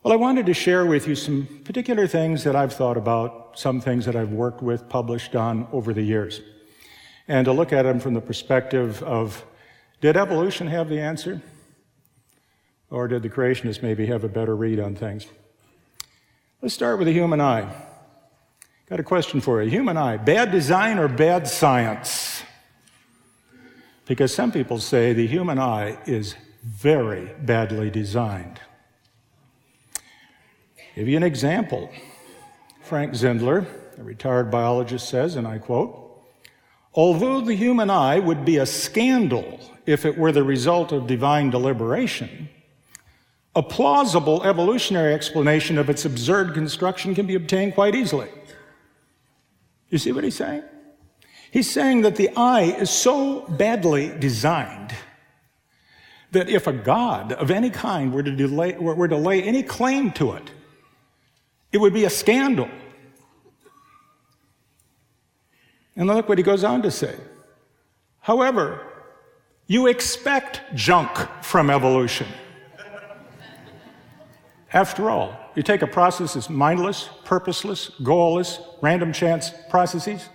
Well, I wanted to share with you some particular things that I've thought about, some things that I've worked with, published on over the years, and to look at them from the perspective of, did evolution have the answer? Or did the creationists maybe have a better read on things? Let's start with the human eye. Got a question for you. Human eye, bad design or bad science? Because some people say the human eye is very badly designed. Give you an example. Frank Zindler, a retired biologist, says, and I quote, "Although the human eye would be a scandal if it were the result of divine deliberation, a plausible evolutionary explanation of its absurd construction can be obtained quite easily." You see what he's saying? He's saying that the eye is so badly designed that if a god of any kind were to lay any claim to it, it would be a scandal. And look what he goes on to say. However, you expect junk from evolution. After all, you take a process that's mindless, purposeless, goalless, random chance processes.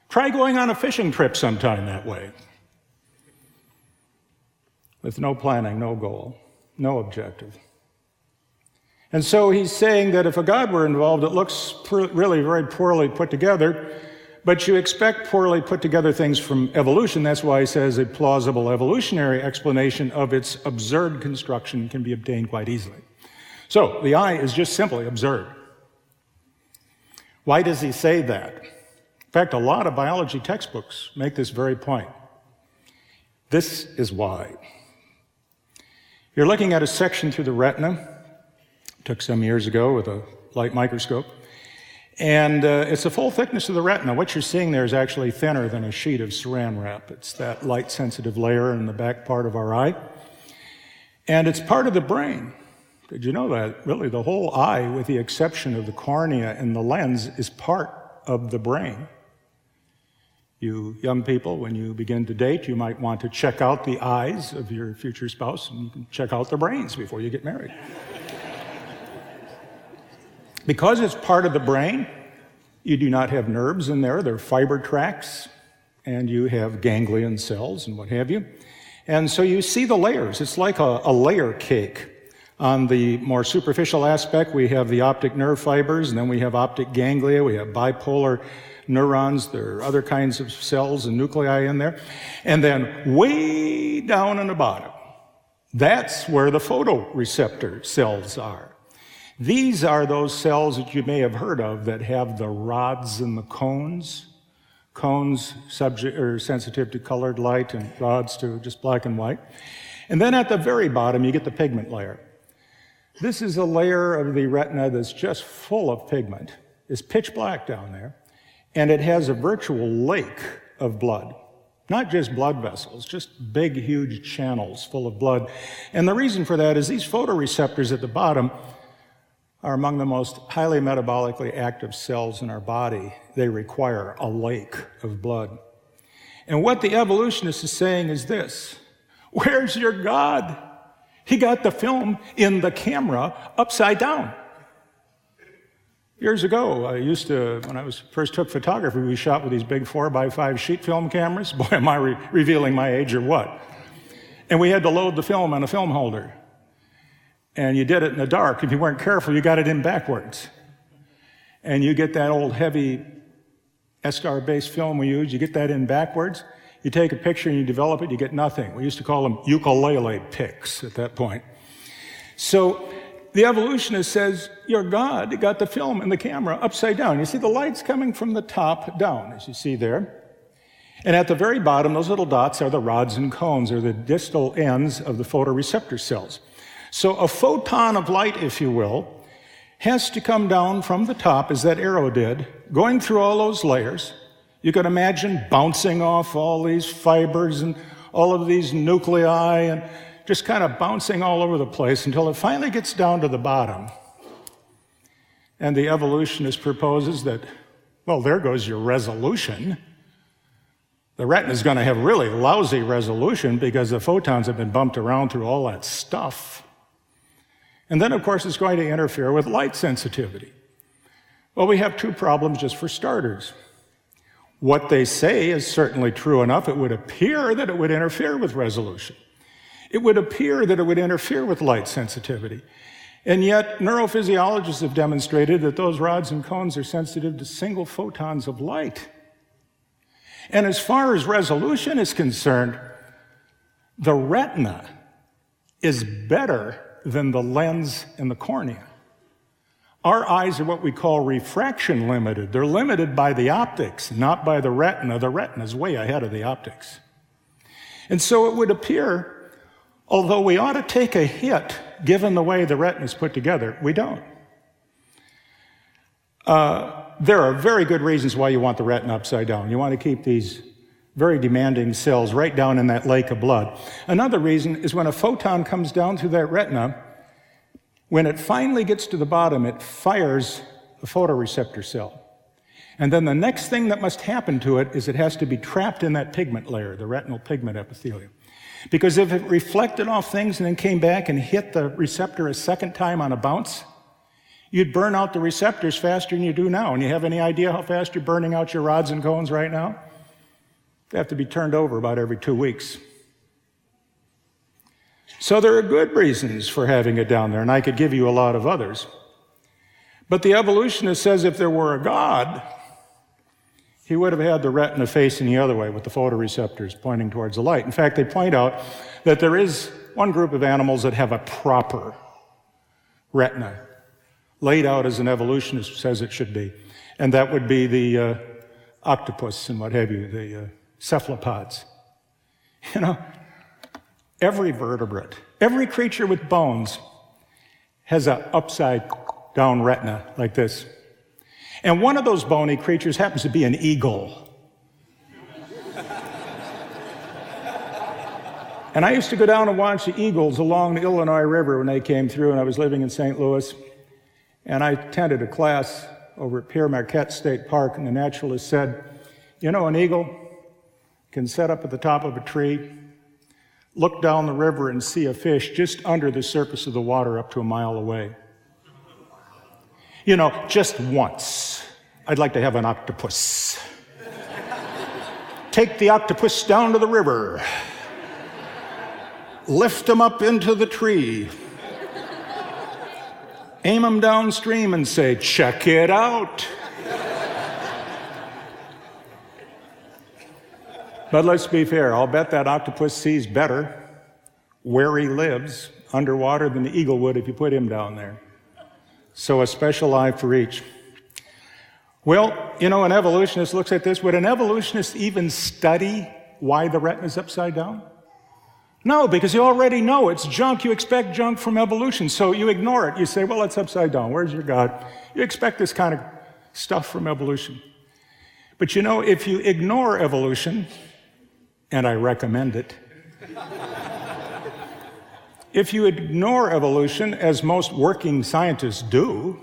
Try going on a fishing trip sometime that way. With no planning, no goal, no objective. And so he's saying that if a god were involved, it looks really very poorly put together, but you expect poorly put together things from evolution. That's why he says a plausible evolutionary explanation of its absurd construction can be obtained quite easily. So the eye is just simply absurd. Why does he say that? In fact, a lot of biology textbooks make this very point. This is why. You're looking at a section through the retina. Took some years ago with a light microscope. And it's the full thickness of the retina. What you're seeing there is actually thinner than a sheet of saran wrap. It's that light-sensitive layer in the back part of our eye. And it's part of the brain. Did you know that? Really, the whole eye, with the exception of the cornea and the lens, is part of the brain. You young people, when you begin to date, you might want to check out the eyes of your future spouse, and you can check out their brains before you get married. Because it's part of the brain, you do not have nerves in there. They're fiber tracts, and you have ganglion cells and what have you. And so you see the layers. It's like a layer cake. On the more superficial aspect, we have the optic nerve fibers, and then we have optic ganglia. We have bipolar neurons. There are other kinds of cells and nuclei in there. And then way down on the bottom, that's where the photoreceptor cells are. These are those cells that you may have heard of that have the rods and the cones. Cones are sensitive to colored light and rods to just black and white. And then at the very bottom, you get the pigment layer. This is a layer of the retina that's just full of pigment. It's pitch black down there. And it has a virtual lake of blood. Not just blood vessels, just big, huge channels full of blood. And the reason for that is these photoreceptors at the bottom are among the most highly metabolically active cells in our body. They require a lake of blood. And what the evolutionist is saying is this: where's your God? He got the film in the camera upside down. Years ago, when I first took photography, we shot with these big 4x5 sheet film cameras. Boy, am I revealing my age or what. And we had to load the film on a film holder. And you did it in the dark. If you weren't careful, you got it in backwards. And you get that old heavy Estar-based film we use, you get that in backwards. You take a picture and you develop it, you get nothing. We used to call them ukulele pics at that point. So the evolutionist says, your God got the film and the camera upside down. You see the light's coming from the top down, as you see there. And at the very bottom, those little dots are the rods and cones, or the distal ends of the photoreceptor cells. So a photon of light, if you will, has to come down from the top, as that arrow did, going through all those layers. You can imagine bouncing off all these fibers and all of these nuclei and just kind of bouncing all over the place until it finally gets down to the bottom. And the evolutionist proposes that, well, there goes your resolution. The retina is going to have really lousy resolution because the photons have been bumped around through all that stuff. And then, of course, it's going to interfere with light sensitivity. Well, we have two problems just for starters. What they say is certainly true enough. It would appear that it would interfere with resolution. It would appear that it would interfere with light sensitivity. And yet, neurophysiologists have demonstrated that those rods and cones are sensitive to single photons of light. And as far as resolution is concerned, the retina is better than the lens and the cornea. Our eyes are what we call refraction limited. They're limited by the optics, not by the retina. The retina is way ahead of the optics. And so it would appear, although we ought to take a hit given the way the retina is put together, we don't. There are very good reasons why you want the retina upside down. You want to keep these very demanding cells right down in that lake of blood. Another reason is when a photon comes down through that retina, when it finally gets to the bottom, it fires a photoreceptor cell. And then the next thing that must happen to it is it has to be trapped in that pigment layer, the retinal pigment epithelium. Because if it reflected off things and then came back and hit the receptor a second time on a bounce, you'd burn out the receptors faster than you do now. And you have any idea how fast you're burning out your rods and cones right now? They have to be turned over about every 2 weeks. So there are good reasons for having it down there, and I could give you a lot of others. But the evolutionist says if there were a God, he would have had the retina facing the other way with the photoreceptors pointing towards the light. In fact, they point out that there is one group of animals that have a proper retina, laid out as an evolutionist says it should be. And that would be the octopus and what have you, the cephalopods. You know, every vertebrate, every creature with bones has an upside down retina like this. And one of those bony creatures happens to be an eagle. And I used to go down and watch the eagles along the Illinois River when they came through, and I was living in St. Louis. And I attended a class over at Pierre Marquette State Park, and the naturalist said, you know, an eagle can sit up at the top of a tree, look down the river and see a fish just under the surface of the water up to a mile away. You know, just once. I'd like to have an octopus. Take the octopus down to the river. Lift him up into the tree. Aim him downstream and say, check it out. But let's be fair. I'll bet that octopus sees better where he lives underwater than the eagle would if you put him down there. So a special eye for each. Well, you know, an evolutionist looks at this. Would an evolutionist even study why the retina is upside down? No, because you already know it's junk. You expect junk from evolution, so you ignore it. You say, well, it's upside down. Where's your God? You expect this kind of stuff from evolution. But you know, if you ignore evolution, and I recommend it, if you ignore evolution, as most working scientists do,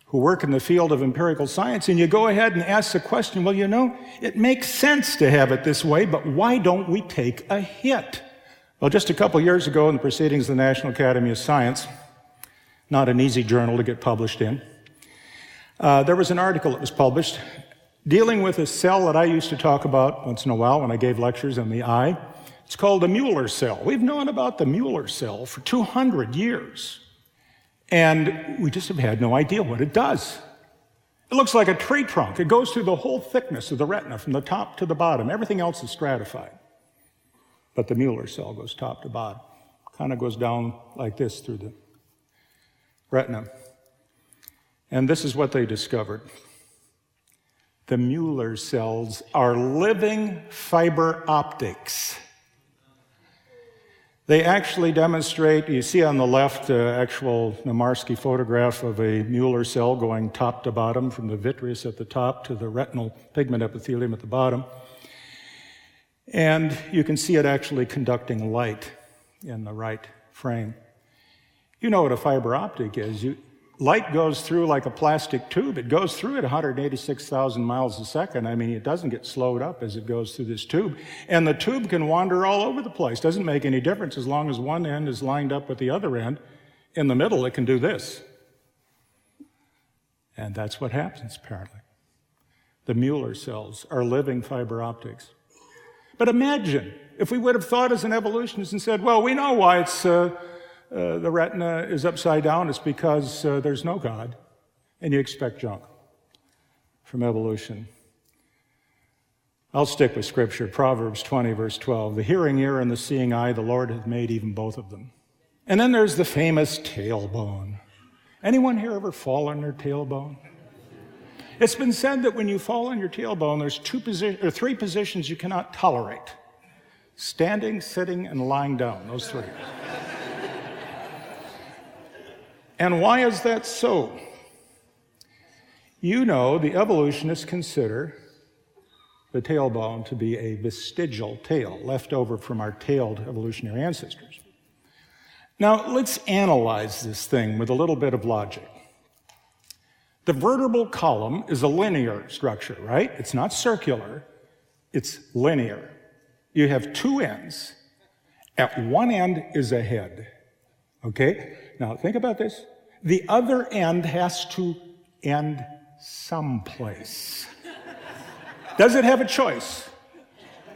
who work in the field of empirical science, and you go ahead and ask the question, well, you know, it makes sense to have it this way, but why don't we take a hit? Well, just a couple years ago in the Proceedings of the National Academy of Science, not an easy journal to get published in, there was an article that was published dealing with a cell that I used to talk about once in a while when I gave lectures on the eye. It's called the Mueller cell. We've known about the Mueller cell for 200 years. And we just have had no idea what it does. It looks like a tree trunk. It goes through the whole thickness of the retina from the top to the bottom. Everything else is stratified. But the Mueller cell goes top to bottom. Kind of goes down like this through the retina. And this is what they discovered. The Mueller cells are living fiber optics. They actually demonstrate, you see on the left, actual Namarsky photograph of a Mueller cell going top to bottom from the vitreous at the top to the retinal pigment epithelium at the bottom. And you can see it actually conducting light in the right frame. You know what a fiber optic is. Light goes through like a plastic tube. It goes through at 186,000 miles a second. I mean, it doesn't get slowed up as it goes through this tube. And the tube can wander all over the place. Doesn't make any difference as long as one end is lined up with the other end in the middle, it can do this. And that's what happens, apparently. The Mueller cells are living fiber optics. But imagine if we would have thought as an evolutionist and said, well, we know why the retina is upside down. It's because there's no God, and you expect junk from evolution. I'll stick with Scripture, Proverbs 20, verse 12. The hearing ear and the seeing eye, the Lord hath made even both of them. And then there's the famous tailbone. Anyone here ever fall on their tailbone? It's been said that when you fall on your tailbone, there's three positions you cannot tolerate. Standing, sitting, and lying down, those three. And why is that so? You know, the evolutionists consider the tailbone to be a vestigial tail, left over from our tailed evolutionary ancestors. Now, let's analyze this thing with a little bit of logic. The vertebral column is a linear structure, right? It's not circular, it's linear. You have two ends. At one end is a head, okay? Now, think about this. The other end has to end someplace. Does it have a choice?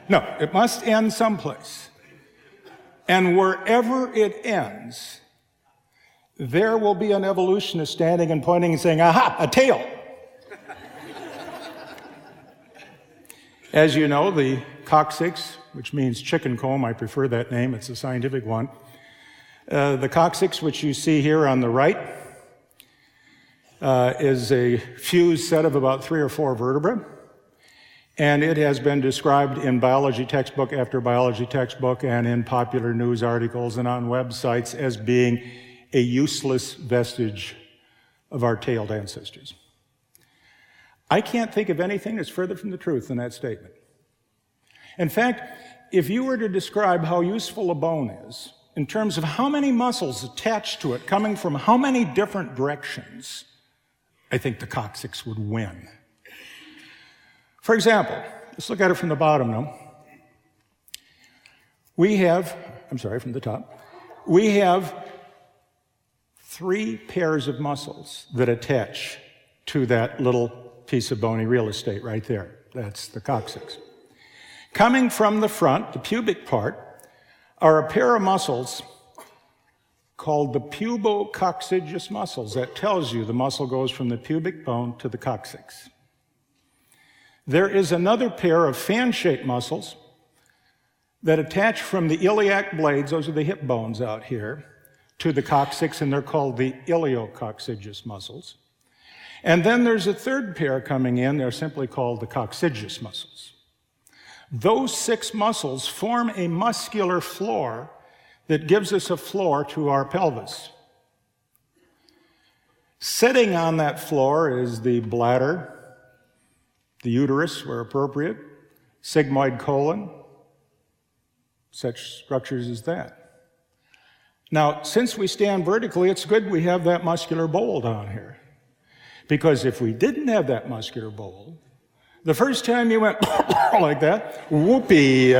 No, it must end someplace. And wherever it ends, there will be an evolutionist standing and pointing and saying, aha, a tail. As you know, the coccyx, which means chicken comb, I prefer that name, it's a scientific one. The coccyx, which you see here on the right, is a fused set of about 3 or 4 vertebrae. And it has been described in biology textbook after biology textbook and in popular news articles and on websites as being a useless vestige of our tailed ancestors. I can't think of anything that's further from the truth than that statement. In fact, if you were to describe how useful a bone is in terms of how many muscles attached to it coming from how many different directions, I think the coccyx would win. For example, let's look at it from the bottom now. From the top. We have 3 pairs of muscles that attach to that little piece of bony real estate right there. That's the coccyx. Coming from the front, the pubic part, are a pair of muscles called the pubococcygeus muscles. That tells you the muscle goes from the pubic bone to the coccyx. There is another pair of fan-shaped muscles that attach from the iliac blades, those are the hip bones out here, to the coccyx, and they're called the iliococcygeus muscles. And then there's a third pair coming in, they're simply called the coccygeus muscles. Those 6 muscles form a muscular floor that gives us a floor to our pelvis. Sitting on that floor is the bladder, the uterus, where appropriate, sigmoid colon, such structures as that. Now, since we stand vertically, it's good we have that muscular bowl down here. Because if we didn't have that muscular bowl, the first time you went like that, whoopee,